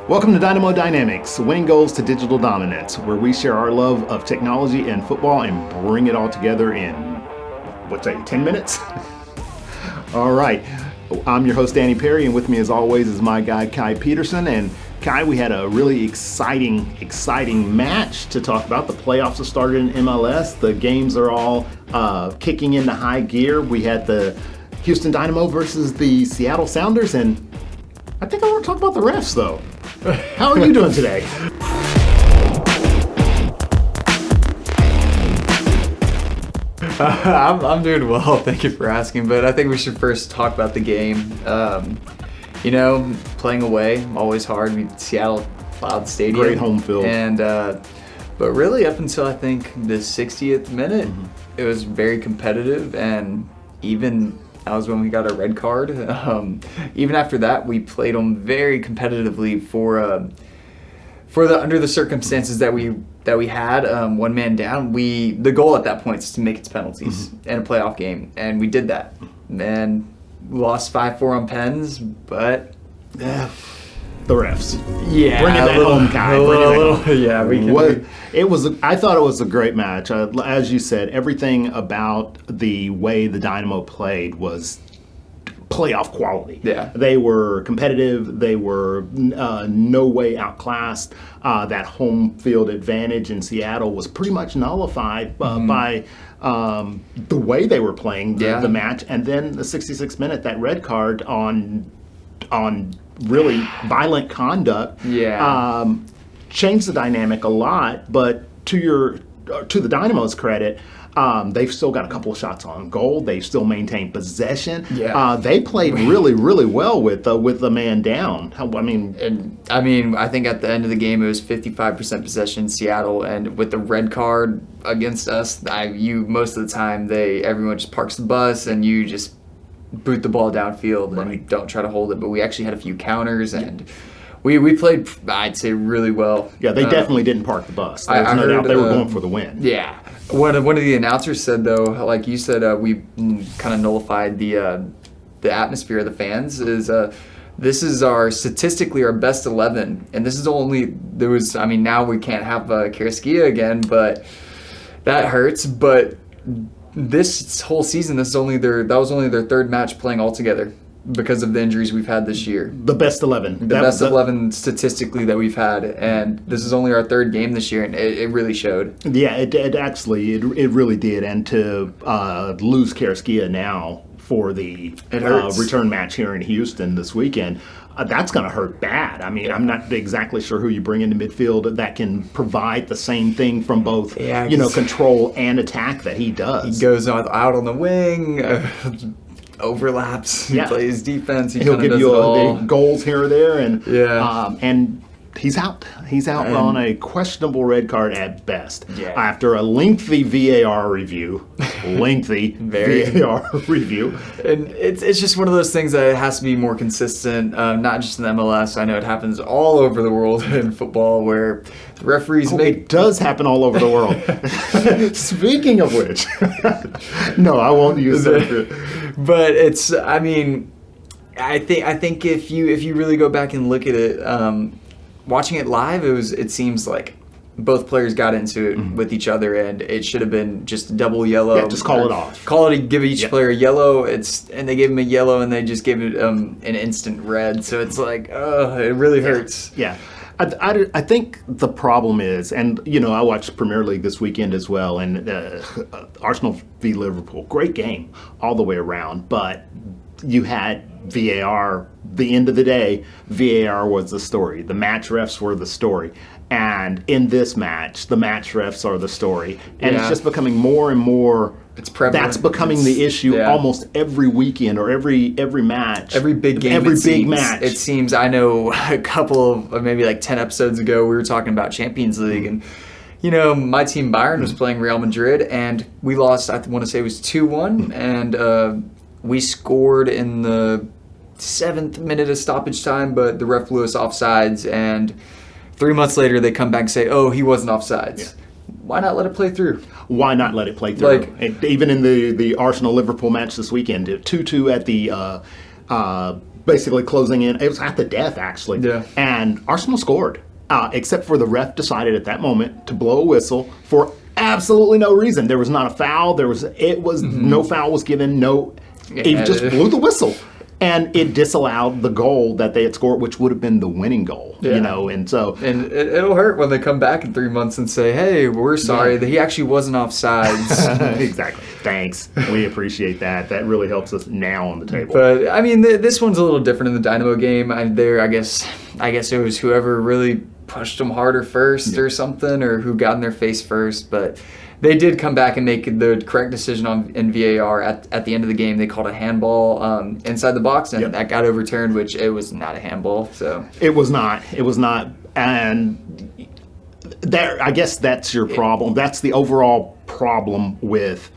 Welcome to Dynamo Dynamics, winning goals to digital dominance, where we share our love of technology and football and bring it all together in, 10 minutes? All right, I'm your host, Danny Perry, and with me as always is my guy, Kai Peterson. And Kai, we had a really exciting match to talk about. The playoffs have started in MLS. The games are all kicking into high gear. We had the Houston Dynamo versus the Seattle Sounders, and I think I want to talk about the refs, though. How are you doing today? I'm doing well, thank you for asking, but I think we should first talk about the game. Playing away, always hard. Seattle, loud stadium. Great home field. And, but really up until I think the 60th minute, It was very competitive, and even that was when we got a red card. Even after that, we played them very competitively for the under the circumstances that we had. One man down. The goal at that point is to make its penalties in a playoff game, and we did that. And lost 5-4 on pens, but the refs. Yeah, bring it back home, Kai. Bring it back home. Yeah, we can. I thought it was a great match. As you said, everything about the way the Dynamo played was playoff quality. Yeah, they were competitive. They were no way outclassed. That home field advantage in Seattle was pretty much nullified by the way they were playing the match. And then the 66th minute, that red card on really violent conduct changed the dynamic a lot. But to the Dynamo's credit, they've still got a couple of shots on goal. They've still maintained possession. They played really, really well with the man down. I think at the end of the game it was 55% possession in Seattle, and with the red card against us, most of the time everyone just parks the bus and you just boot the ball downfield and we don't try to hold it. But we actually had a few counters and we played, I'd say, really well. Yeah, they definitely didn't park the bus. There's no doubt they were going for the win. Yeah. One of the announcers said, though, like you said, we kind of nullified the atmosphere of the fans. This is statistically our best 11, and this is now we can't have Karaskia again, but that hurts. But this whole season, that was only their third match playing all together because of the injuries we've had this year. The best 11. The best 11 statistically that we've had, and this is only our third game this year, and it really showed. Yeah, it really did. And to lose Karaskia now for the return match here in Houston this weekend, that's going to hurt bad. I'm not exactly sure who you bring into midfield that can provide the same thing from both control and attack that he does. He goes out on the wing, overlaps, he plays defense, he'll give you goals here or there, and he's out. He's out on a questionable red card at best. Yeah. After a lengthy VAR review. VAR review. And it's just one of those things that it has to be more consistent, not just in the MLS. I know it happens all over the world in football where the referees It does happen all over the world. Speaking of which. No, I won't use that. But it's, I think if you really go back and look at it, watching it live, it seems like both players got into it with each other, and it should have been just double yellow. Yeah, just call it off. Give each player a yellow. And they gave him a yellow, and they just gave it an instant red. So it's like, it really hurts. Yeah. I think the problem is, and I watched Premier League this weekend as well, and Arsenal v Liverpool, great game all the way around, but you had VAR. The end of the day, VAR was the story. The match refs were the story. And in this match, the match refs are the story. And it's just becoming more and more. It's prevalent. That's becoming the issue almost every weekend or every match. Every big game. Every big match. It seems, I know a couple of maybe like 10 episodes ago, we were talking about Champions League. And, my team Bayern was playing Real Madrid, and we lost, I want to say it was 2-1. And we scored in the 7th minute of stoppage time, but the ref blew us offsides, and 3 months later they come back and say, he wasn't offsides. Yeah. Why not let it play through? Why not let it play through? Even in the Arsenal-Liverpool match this weekend, 2-2 at the basically closing in. It was at the death, actually. Yeah. And Arsenal scored, except for the ref decided at that moment to blow a whistle for absolutely no reason. There was not a foul. No foul was given. He just blew the whistle. And it disallowed the goal that they had scored, which would have been the winning goal, and so... And it'll hurt when they come back in 3 months and say, hey, we're sorry that he actually wasn't offsides. Exactly. Thanks. We appreciate that. That really helps us now on the table. But, I mean, this one's a little different in the Dynamo game. I guess it was whoever really pushed them harder first or something, or who got in their face first, but... They did come back and make the correct decision in VAR at the end of the game. They called a handball inside the box, and that got overturned, which it was not a handball. So it was not. And I guess that's your problem. That's the overall problem with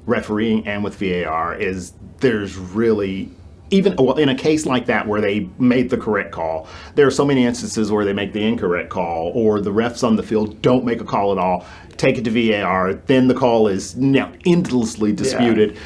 refereeing and with VAR is there's really... Even in a case like that where they made the correct call, there are so many instances where they make the incorrect call, or the refs on the field don't make a call at all, take it to VAR, then the call is now endlessly disputed.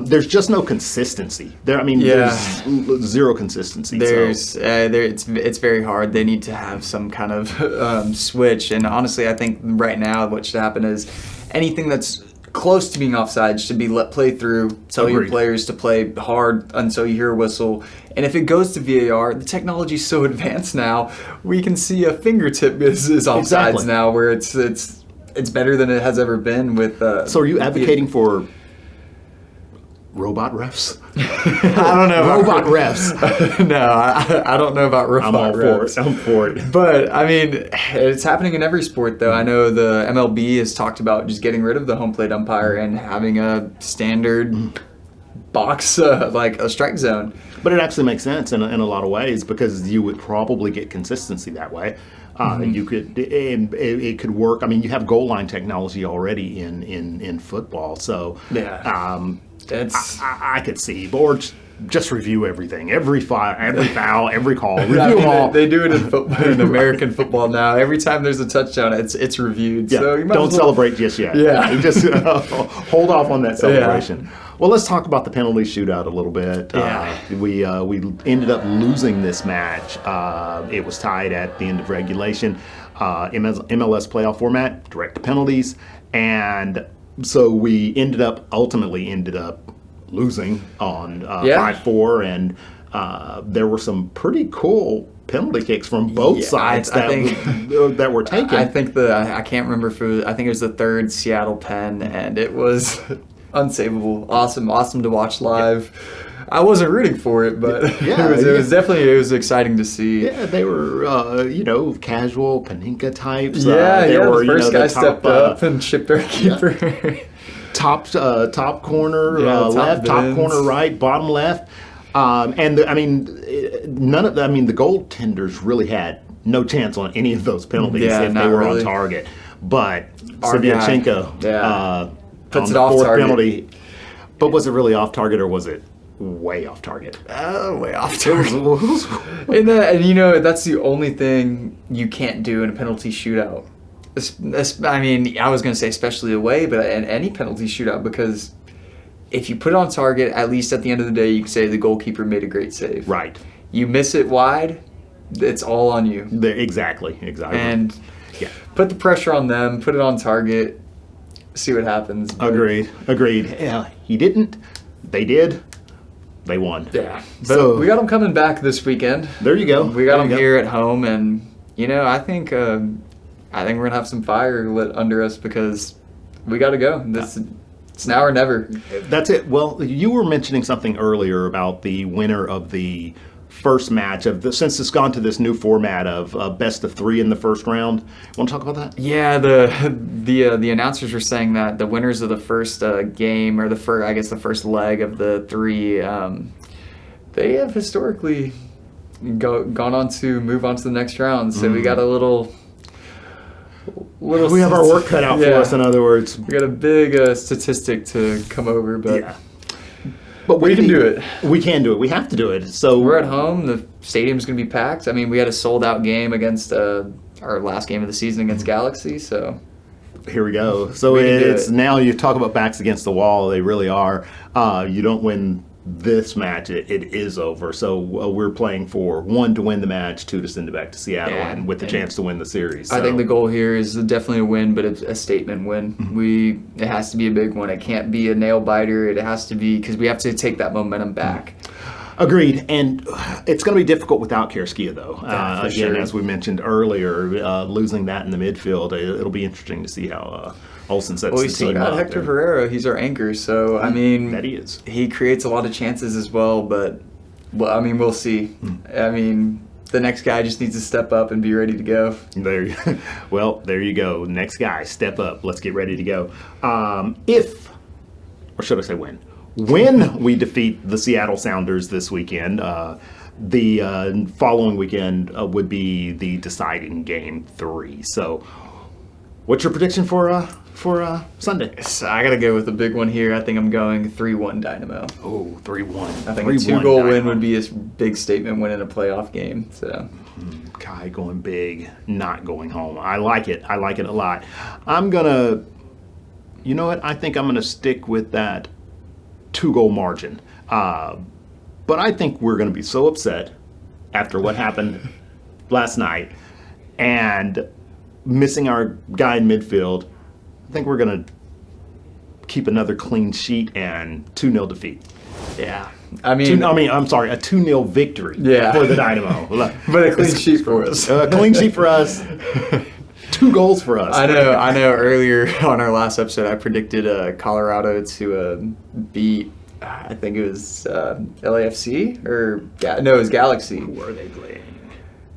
There's just no consistency. There's zero consistency. It's very hard. They need to have some kind of switch. And honestly, I think right now what should happen is anything that's close to being offside should be let play through. Tell your players to play hard until you hear a whistle. And if it goes to VAR, the technology is so advanced now. We can see a fingertip is offsides now, where it's better than it has ever been. With so, are you advocating for robot refs? I don't know. Robot refs. No, I don't know about robot refs. I'm for it. But, I mean, it's happening in every sport, though. I know the MLB has talked about just getting rid of the home plate umpire and having a standard box, like a strike zone. But it actually makes sense in a lot of ways, because you would probably get consistency that way. You could, it could work. I mean, you have goal line technology already in football, so I could see, or just review everything, every foul, every call, review them all. They do it in American football now. Every time there's a touchdown, it's reviewed. Yeah. So you might don't celebrate just yet. Yeah, just hold off on that celebration. Yeah. Well, let's talk about the penalty shootout a little bit. We ended up losing this match. It was tied at the end of regulation. MLS playoff format, direct penalties, and so we ultimately ended up losing on 5-4, and there were some pretty cool penalty kicks from both sides that were taken. I think I can't remember if I think it was the third Seattle pen, and it was unsavable. Awesome to watch live. I wasn't rooting for it, but it was exciting to see. Yeah, they were casual Panenka types. The first guy stepped up and chipped our keeper. Top corner left, top corner right, bottom left, and the goaltenders really had no chance on any of those penalties if they were on target. But Sabyachenko puts on it off the fourth target. penalty. But was it really off target, or was it way off target? Way off target. And that's the only thing you can't do in a penalty shootout. I mean, I was going to say especially away, but in any penalty shootout, because if you put it on target, at least at the end of the day, you can say the goalkeeper made a great save. Right. You miss it wide, it's all on you. Exactly. And put the pressure on them, put it on target, see what happens. Agreed. Yeah, he didn't. They did. They won. Yeah. But we got them coming back this weekend. There you go. We got them here at home, and I think we're gonna have some fire lit under us, because we got to go. It's now or never. That's it. Well, you were mentioning something earlier about the winner of the first match since it's gone to this new format of best of 3 in the first round. Want to talk about that? Yeah, the announcers were saying that the winners of the first game, or the first leg of the 3, they have historically gone on to move on to the next round. So we got a little. We have our work cut out for us, in other words. We got a big statistic to come over, but we can do it. We can do it. We have to do it. So we're at home. The stadium's going to be packed. I mean, we had a sold-out game against our last game of the season against Galaxy, so here we go. So it's now you talk about backs against the wall. They really are. You don't win this match, it is over. So we're playing for 1 to win the match, 2 to send it back to Seattle, and with the chance to win the series. I So, think the goal here is definitely a win, but it's a statement win. It has to be a big one. It can't be a nail biter. It has to be, because we have to take that momentum back. agreed. And it's going to be difficult without Kierskia, though. For Again, sure. as we mentioned earlier, losing that in the midfield, it'll be interesting to see how Olsen sets Well, the we still team got up. Hector Herrera. He's our anchor, so I mean, That he is. He creates a lot of chances as well, but I mean, we'll see. I mean, the next guy just needs to step up and be ready to go. There you go. Next guy, step up. Let's get ready to go. Or should I say when we defeat the Seattle Sounders this weekend, the following weekend would be the deciding game 3. So, what's your prediction for Sunday? So I gotta go with a big one here. I think I'm going 3-1 Dynamo. Oh, 3-1. I think a 2-goal win would be a big statement win in a playoff game. So Kai going big, not going home. I like it. I like it a lot. I'm gonna, you know what? I think I'm gonna stick with that 2-goal margin. But I think we're gonna be so upset after what happened last night and missing our guy in midfield. I think we're going to keep another clean sheet and 2-0 defeat. yeah, I mean, I'm sorry, a 2-0 victory for the Dynamo. but a clean sheet for us. A clean sheet for us. 2 goals for us. I know. Earlier on our last episode, I predicted Colorado to beat. I think it was LAFC it was Galaxy. Who are they playing?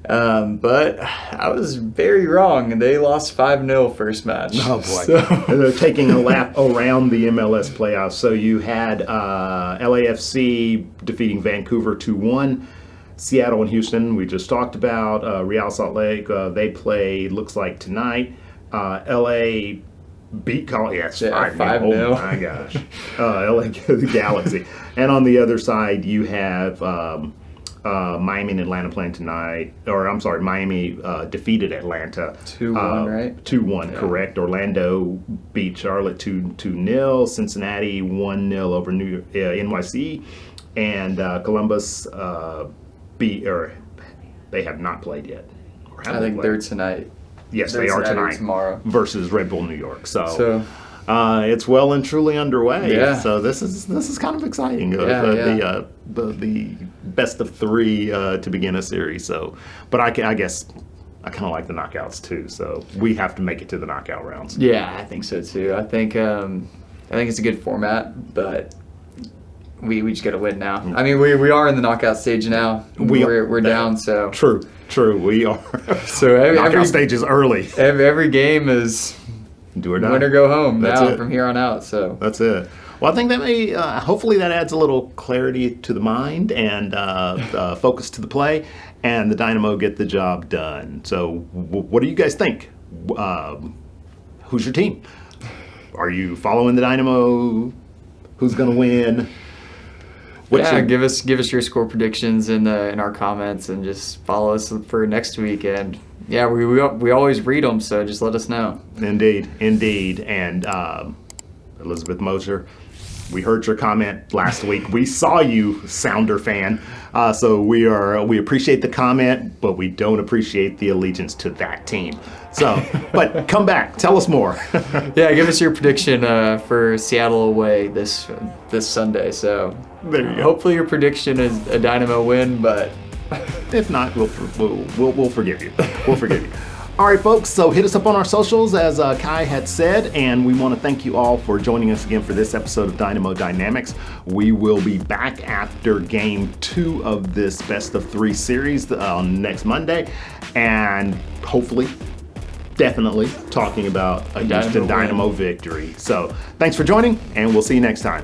But I was very wrong. They lost 5-0 first match. Oh, boy. So, They're taking a lap around the MLS playoffs. So you had LAFC defeating Vancouver 2-1. Seattle and Houston, we just talked about. Real Salt Lake, they play, looks like tonight. LA beat Yes, 5-0. 5-0. Oh, my gosh. LA Galaxy. And on the other side, you have Miami and Atlanta playing tonight. Or, I'm sorry, Miami defeated Atlanta. 2-1, right? 2-1, correct. Orlando beat Charlotte 2-0. Cincinnati 1-0 over NYC. And Columbus they have not played yet. Or have I they think played? they're tonight. Yes, They're they are tonight or tonight tomorrow. versus Red Bull New York. So It's well and truly underway. Yeah. So this is kind of exciting. Yeah. The best of 3 to begin a series. So, but I guess I kind of like the knockouts too. So we have to make it to the knockout rounds. yeah, I think so too. I think it's a good format, but we just got to win now. I mean, we are in the knockout stage now. We're down. So True. We are. So knockout stage is early. Every game is Do or die. win or go home That's now it. from here on out. So That's it. Well, I think that may, hopefully that adds a little clarity to the mind and focus to the play, and the Dynamo get the job done. So what do you guys think? Who's your team? Are you following the Dynamo? Who's going to win? give us your score predictions in our comments, and just follow us for next week. And yeah, we always read them, so just let us know. Indeed. And Elizabeth Mosier, we heard your comment last week. We saw you, Sounder fan. So we appreciate the comment, but we don't appreciate the allegiance to that team. So, but come back, tell us more. Yeah, give us your prediction for Seattle away this Sunday. So There you go. hopefully your prediction is a Dynamo win, but If not, we'll forgive you. We'll forgive you. All right, folks, so hit us up on our socials, as Kai had said, and we want to thank you all for joining us again for this episode of Dynamo Dynamics. We will be back after Game 2 of this Best of 3 series on next Monday, and hopefully, definitely talking about a Houston Dynamo win. Dynamo victory. So thanks for joining, and we'll see you next time.